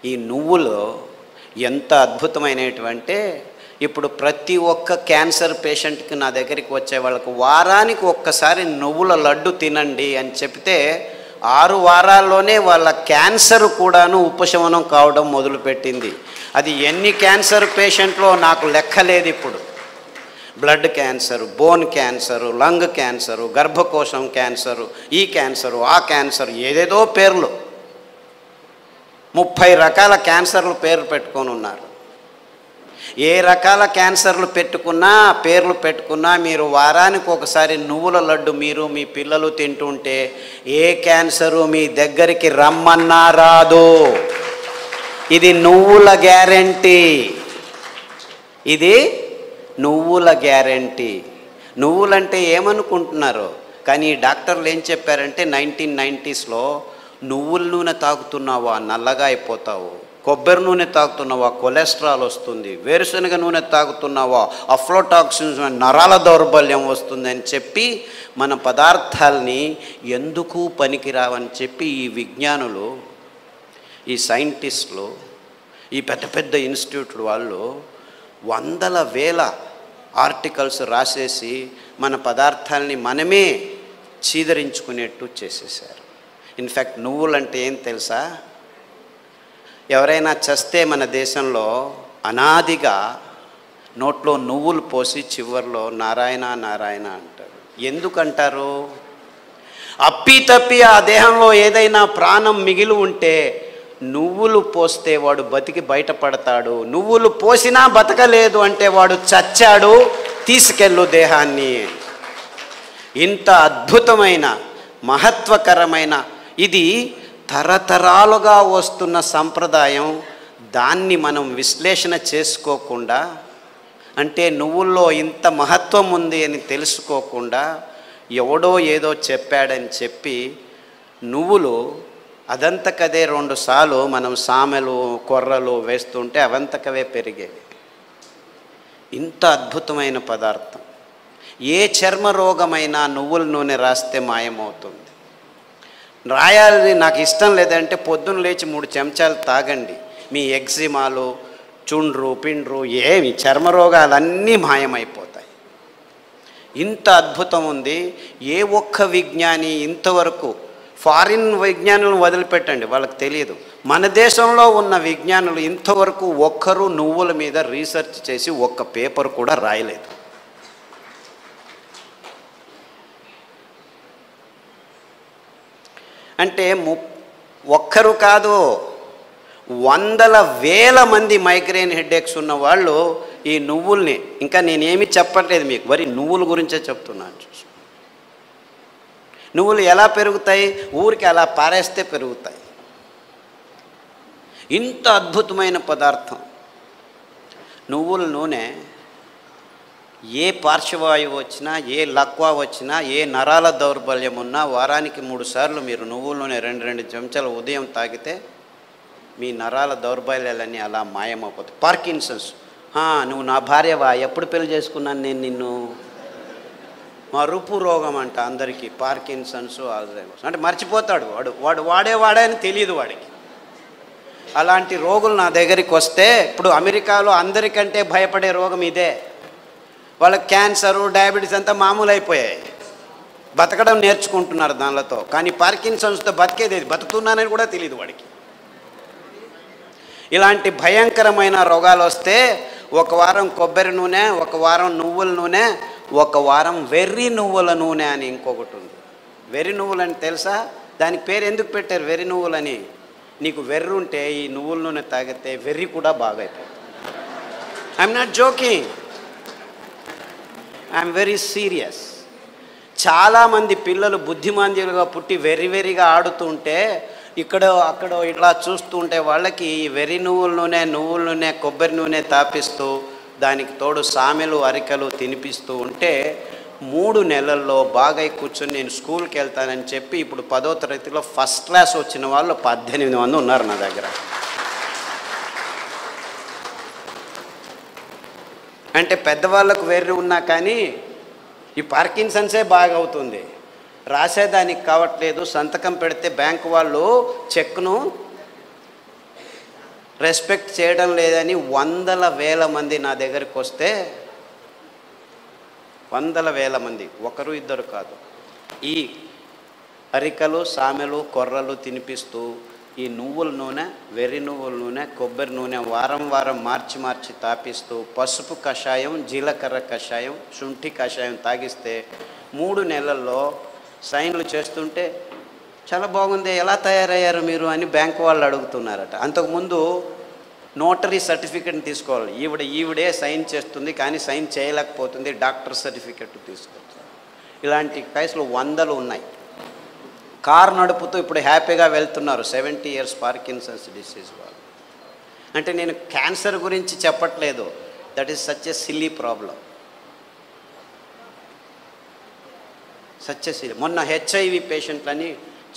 ఈ నువ్వులు ఎంత అద్భుతమైనటువంటి, ఇప్పుడు ప్రతి ఒక్క క్యాన్సర్ పేషెంట్కి నా దగ్గరికి వచ్చే వాళ్ళకు వారానికి ఒక్కసారి నువ్వుల లడ్డు తినండి అని చెప్తే 6 వారాల్లోనే వాళ్ళ క్యాన్సర్ కూడాను ఉపశమనం కావడం మొదలుపెట్టింది. అది ఎన్ని క్యాన్సర్ పేషెంట్లో నాకు లెక్కలేదు. ఇప్పుడు blood cancer, bone cancer, lung cancer, గర్భకోశం క్యాన్సరు, ఈ క్యాన్సరు, ఆ క్యాన్సరు, ఏదేదో పేర్లు 30 రకాల క్యాన్సర్లు పేర్లు పెట్టుకొని ఉన్నారు. ఏ రకాల క్యాన్సర్లు పెట్టుకున్నా, పేర్లు పెట్టుకున్నా, మీరు వారానికి ఒకసారి నువ్వుల లడ్డు మీరు మీ పిల్లలు తింటుంటే ఏ క్యాన్సరు మీ దగ్గరికి రమ్మన్నా రాదు. ఇది నువ్వుల గ్యారెంటీ. ఇది నువ్వుల గ్యారెంటీ. నువ్వులంటే ఏమనుకుంటున్నారు? కానీ డాక్టర్లు ఏం చెప్పారంటే 1990స్లో నువ్వుల నూనె తాగుతున్నావా నల్లగా అయిపోతావు, కొబ్బరి నూనె తాగుతున్నావా కొలెస్ట్రాల్ వస్తుంది, వేరుశనగ నూనె తాగుతున్నావా అఫ్లోటాక్సిన్స్ నరాల దౌర్బల్యం వస్తుంది అని చెప్పి మన పదార్థాలని ఎందుకు పనికిరావని చెప్పి ఈ విజ్ఞానులు, ఈ సైంటిస్టులు, ఈ పెద్ద పెద్ద ఇన్స్టిట్యూట్లు వాళ్ళు వందల వేల ఆర్టికల్స్ రాసేసి మన పదార్థాలని మనమే చీదరించుకునేట్టు చేసేసారు. ఇన్ఫ్యాక్ట్ నువ్వులంటే ఏం తెలుసా? ఎవరైనా చస్తే మన దేశంలో అనాదిగా నోట్లో నువ్వులు పోసి చివర్లో నారాయణ నారాయణ అంటారు. ఎందుకంటారు? అప్పి ఆ దేహంలో ఏదైనా ప్రాణం మిగిలి ఉంటే నువ్వులు పోస్తే వాడు బతికి బయటపడతాడు, నువ్వులు పోసినా బతకలేదు అంటే వాడు చచ్చాడు, తీసుకెళ్ళు దేహాన్ని. ఇంత అద్భుతమైన మహత్వకరమైన ఇది తరతరాలుగా వస్తున్న సంప్రదాయం. దాన్ని మనం విశ్లేషణ చేసుకోకుండా, అంటే నువ్వుల్లో ఇంత మహత్వం ఉంది అని తెలుసుకోకుండా ఎవడో ఏదో చెప్పాడని చెప్పి నువ్వులు అదంతకదే 2 సార్లు మనం సామెలు కొర్రలు వేస్తుంటే అవంతకవే పెరిగేవి. ఇంత అద్భుతమైన పదార్థం. ఏ చర్మ రోగమైనా నువ్వుల నూనె రాస్తే మాయమవుతుంది. రాయాలి నాకు ఇష్టం లేదంటే పొద్దున్న లేచి 3 చెంచాలు తాగండి, మీ ఎగ్జిమాలు, చుండ్రు పిండ్రు ఏమి చర్మ రోగాలన్నీ మాయమైపోతాయి. ఇంత అద్భుతం ఉంది. ఏ ఒక్క విజ్ఞాని ఇంతవరకు, ఫారిన్ విజ్ఞానులను వదిలిపెట్టండి, వాళ్ళకి తెలియదు, మన దేశంలో ఉన్న విజ్ఞానులు ఇంతవరకు ఒక్కరు నువ్వుల మీద రీసెర్చ్ చేసి ఒక్క పేపర్ కూడా రాయలేదు. అంటే ఒక్కరు కాదు, వందల వేల మంది మైగ్రేన్ హెడేక్స్ ఉన్న వాళ్ళు ఈ నువ్వుల్ని, ఇంకా నేనేమి చెప్పట్లేదు మీకు, మరి నువ్వుల గురించే చెప్తున్నాను. చూసి నువ్వులు ఎలా పెరుగుతాయి? ఊరికి అలా పారేస్తే పెరుగుతాయి. ఇంత అద్భుతమైన పదార్థం నువ్వుల నూనె. ఏ పార్శ్వవాయువు వచ్చినా, ఏ లక్వా వచ్చినా, ఏ నరాల దౌర్బల్యం ఉన్నా వారానికి 3 సార్లు మీరు నువ్వుల నూనె 2 చెంచాలు ఉదయం తాగితే మీ నరాల దౌర్బల్యాలన్నీ అలా మాయమైపోతాయి. పార్కిన్సన్స్, నువ్వు నా భార్యవా, ఎప్పుడు పెళ్లి చేసుకున్నాను నేను నిన్ను, మరుపు రోగం అంట అందరికీ, పార్కిన్సన్స్, ఆల్జైమర్స్ అంటే మర్చిపోతాడు వాడు వాడే అని తెలియదు వాడికి. అలాంటి రోగులు నా దగ్గరికి వస్తే, ఇప్పుడు అమెరికాలో అందరికంటే భయపడే రోగం ఇదే. వాళ్ళకి క్యాన్సరు, డయాబెటీస్ అంతా మామూలు అయిపోయాయి, బతకడం నేర్చుకుంటున్నారు దానిలతో. కానీ పార్కిన్సన్స్తో బతికేది, బతుకుతున్నానని కూడా తెలియదు వాడికి. ఇలాంటి భయంకరమైన రోగాలు వస్తే 1 వారం కొబ్బరి నూనె, 1 వారం నువ్వుల నూనె, 1 వారం వెర్రి నువ్వుల నూనె అని ఇంకొకటి ఉంది. వెర్రి నువ్వులని తెలుసా? దానికి పేరు ఎందుకు పెట్టారు వెర్రి నువ్వులని? నీకు వెర్రి ఉంటే ఈ నువ్వుల నూనె తాగితే వెర్రి కూడా బాగా అయిపోతుంది. I'm not joking, I'm very serious. చాలామంది పిల్లలు బుద్ధిమాంద్యులుగా పుట్టి వెర్రిగా ఆడుతుంటే ఇక్కడో అక్కడో ఇట్లా చూస్తూ ఉంటే వాళ్ళకి వెర్రి నువ్వుల నూనె కొబ్బరి నూనె తాపిస్తూ దానికి తోడు సామెలు అరికలు తినిపిస్తూ ఉంటే 3 నెలల్లో బాగా కూర్చొని నేను స్కూల్కి వెళ్తానని చెప్పి ఇప్పుడు 10వ తరగతిలో ఫస్ట్ క్లాస్ వచ్చిన వాళ్ళు 18 మంది ఉన్నారు నా దగ్గర. అంటే పెద్దవాళ్ళకు వెర్రి ఉన్నా కానీ ఈ పార్కిన్సన్సే బాగా అవుతుంది. రాసేదానికి కావట్లేదు, సంతకం పెడితే బ్యాంకు వాళ్ళు చెక్ను రెస్పెక్ట్ చేయడం లేదని వందల వేల మంది నా దగ్గరికి వస్తే, వందల వేల మంది, ఒకరు ఇద్దరు కాదు, ఈ అరికలు సామెలు కొర్రలు తినిపిస్తూ ఈ నువ్వుల నూనె, వెర్రి నువ్వుల నూనె, కొబ్బరి నూనె వారం వారం మార్చి మార్చి తాపిస్తూ పసుపు కషాయం, జీలకర్ర కషాయం, శుంఠి కషాయం తాగిస్తే 3 నెలల్లో సైన్లు చేస్తుంటే చాలా బాగుంది, ఎలా తయారయ్యారు మీరు అని బ్యాంకు వాళ్ళు అడుగుతున్నారట. అంతకుముందు నోటరీ సర్టిఫికెట్ని తీసుకోవాలి, ఈవిడే సైన్ చేస్తుంది కానీ సైన్ చేయలేకపోతుంది, డాక్టర్ సర్టిఫికెట్ తీసుకోవచ్చు. ఇలాంటి కేసులు వందలు ఉన్నాయి. కారు నడుపుతూ ఇప్పుడు హ్యాపీగా వెళ్తున్నారు 70 years పార్కిన్సన్స్ డిసీజ్ వాళ్ళు. అంటే నేను క్యాన్సర్ గురించి చెప్పట్లేదు, that is such a silly problem, such a silly. మొన్న హెచ్ఐవి పేషెంట్లని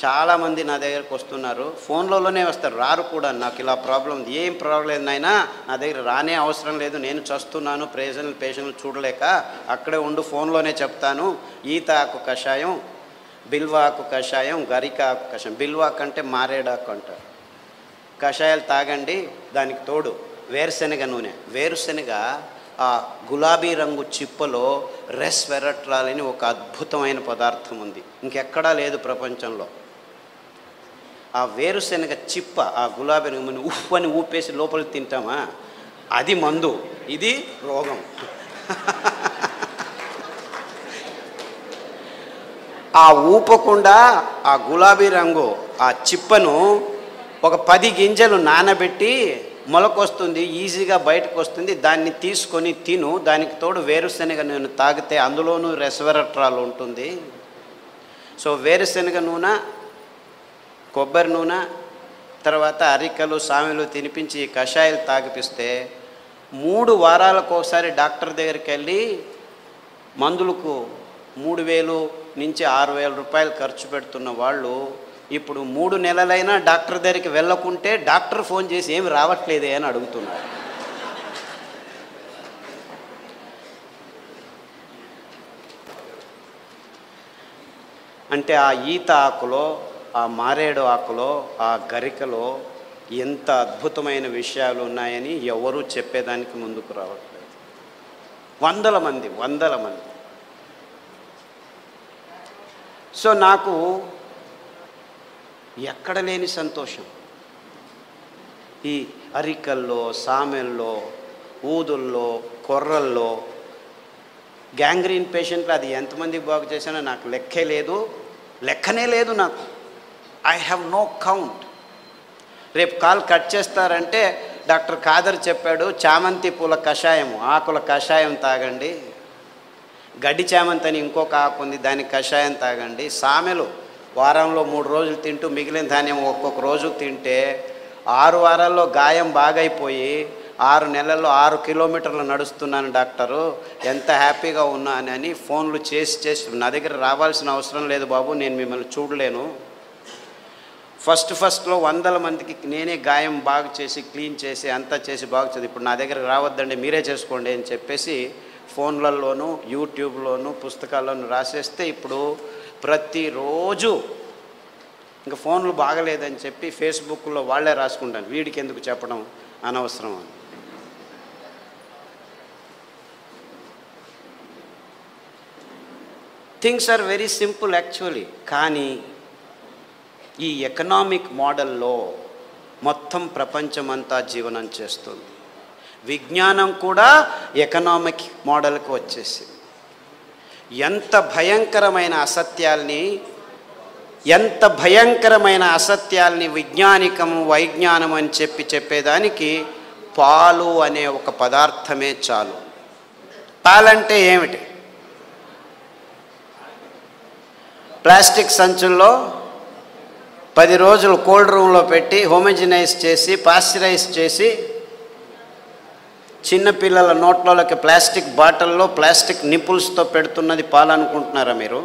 చాలామంది నా దగ్గరకు వస్తున్నారు, ఫోన్లలోనే వస్తారు, రారు కూడా. నాకు ఇలా ప్రాబ్లం, ఏం ప్రాబ్లం అయినా నా దగ్గర రానే అవసరం లేదు, నేను చస్తున్నాను, పేషెంట్లు చూడలేక అక్కడే ఉండు, ఫోన్లోనే చెప్తాను. ఈత ఆకు కషాయం, బిల్వాకు కషాయం, గరిక ఆకు కషాయం, బిల్వాకు అంటే మారేడాకు అంటారు, కషాయాలు తాగండి. దానికి తోడు వేరుశెనగ నూనె. వేరుశెనగ ఆ గులాబీ రంగు చిప్పలో రెస్వెరట్రాల్ అని ఒక అద్భుతమైన పదార్థం ఉంది, ఇంకెక్కడా లేదు ప్రపంచంలో. ఆ వేరుశెనగ చిప్ప, ఆ గులాబీ రంగు ఉప్పు అని ఊపేసి లోపలికి తింటామా, అది మందు, ఇది రోగం. ఆ ఊపకుండా ఆ గులాబీ రంగు ఆ చిప్పను ఒక 10 గింజలు నానబెట్టి మొలకొస్తుంది, ఈజీగా బయటకు వస్తుంది, దాన్ని తీసుకొని తిను. దానికి తోడు వేరుశెనగ నూనె తాగితే అందులోనూ రెస్వెరట్రాల్ ఉంటుంది. సో వేరుశెనగ నూనె, కొబ్బరి నూనె, తర్వాత అరికలు సామెలు తినిపించి ఈ కషాయాలు తాగిపిస్తే 3 వారాలకు ఒకసారి డాక్టర్ దగ్గరికి వెళ్ళి మందులకు 3,000 నుంచి 6,000 రూపాయలు ఖర్చు పెడుతున్న వాళ్ళు ఇప్పుడు 3 నెలలైనా డాక్టర్ దగ్గరికి వెళ్ళకుంటే డాక్టర్ ఫోన్ చేసి ఏమి రావట్లేదే అని అడుగుతున్నారు. అంటే ఆ ఈత ఆకులో, ఆ మారేడు ఆకులో, ఆ గరికలో ఎంత అద్భుతమైన విషయాలు ఉన్నాయని ఎవరూ చెప్పేదానికి ముందుకు రావట్లేదు. వందల మంది. సో నాకు ఎక్కడ లేని సంతోషం. ఈ అరికల్లో, సామెల్లో, ఊదుల్లో, కొర్రల్లో, గ్యాంగ్రీన్ పేషెంట్లు అది ఎంతమందికి బాగు చేశానో నాకు లెక్కనే లేదు నాకు. I have no count. రేపు కాల్ కట్ చేస్తారంటే డాక్టర్ ఖాదర్ చెప్పాడు, చామంతి పూల కషాయం, ఆకుల కషాయం తాగండి, గడ్డి చామంతి అని ఇంకొక ఆకు ఉంది, దానికి కషాయం తాగండి, సామెలు వారంలో 3 రోజులు తింటూ మిగిలిన ధాన్యం ఒక్కొక్క రోజు తింటే 6 వారాల్లో గాయం బాగైపోయి 6 నెలల్లో 6 కిలోమీటర్లు నడుస్తున్నాను డాక్టరు, ఎంత హ్యాపీగా ఉన్నానని ఫోన్లు చేసి నా దగ్గర రావాల్సిన అవసరం లేదు బాబు, నేను మిమ్మల్ని చూడలేను. ఫస్ట్లో 100 మందికి నేనే గాయం బాగు చేసి క్లీన్ చేసి అంతా చేసి బాగు చేసి, ఇప్పుడు నా దగ్గర రావద్దండి మీరే చేసుకోండి అని చెప్పేసి ఫోన్లలోనూ యూట్యూబ్లోనూ పుస్తకాల్లోనూ రాసేస్తే ఇప్పుడు ప్రతిరోజు ఇంకా ఫోన్లు బాగలేదని చెప్పి ఫేస్బుక్లో వాళ్ళే రాసుకుంటాను, వీడికి ఎందుకు చెప్పడం అనవసరం అని. Things are very simple actually. కానీ ఈ ఎకనామిక్ మోడల్లో మొత్తం ప్రపంచమంతా జీవనం చేస్తుంది. విజ్ఞానం కూడా ఎకనామిక్ మోడల్కి వచ్చేసింది. ఎంత భయంకరమైన అసత్యాల్ని వైజ్ఞానం అని చెప్పేదానికి పాలు అనే ఒక పదార్థమే చాలు. పాలంటే ఏమిటి? ప్లాస్టిక్ సంచుల్లో 10 రోజులు కోల్డ్ రూమ్లో పెట్టి హోమోజినైజ్ చేసి పాస్చరైజ్ చేసి చిన్నపిల్లల నోట్లోకి ప్లాస్టిక్ బాటిల్లో ప్లాస్టిక్ నిపుల్స్తో పెడుతున్నది పాలు అనుకుంటున్నారా మీరు?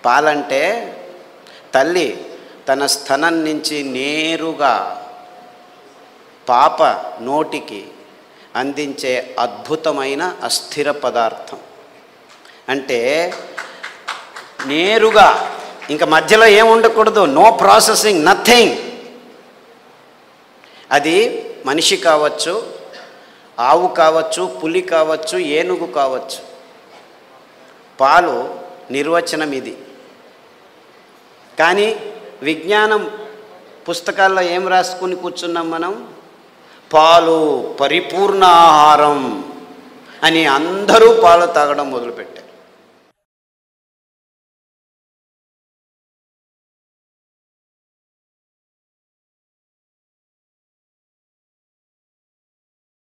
పాలంటే తల్లి తన స్తనం నుంచి నేరుగా పాప నోటికి అందించే అద్భుతమైన అస్థిర పదార్థం. అంటే నేరుగా ఇంకా మధ్యలో ఏం ఉండకూడదు, నో ప్రాసెసింగ్, నథింగ్. అది మనిషి కావచ్చు, ఆవు కావచ్చు, పులి కావచ్చు, ఏనుగు కావచ్చు. పాలు నిర్వచనం ఇది. కానీ విజ్ఞానం పుస్తకాల్లో ఏం రాసుకుని కూర్చున్నాం మనం? పాలు పరిపూర్ణ ఆహారం అని అందరూ పాలు తాగడం మొదలుపెట్టారు.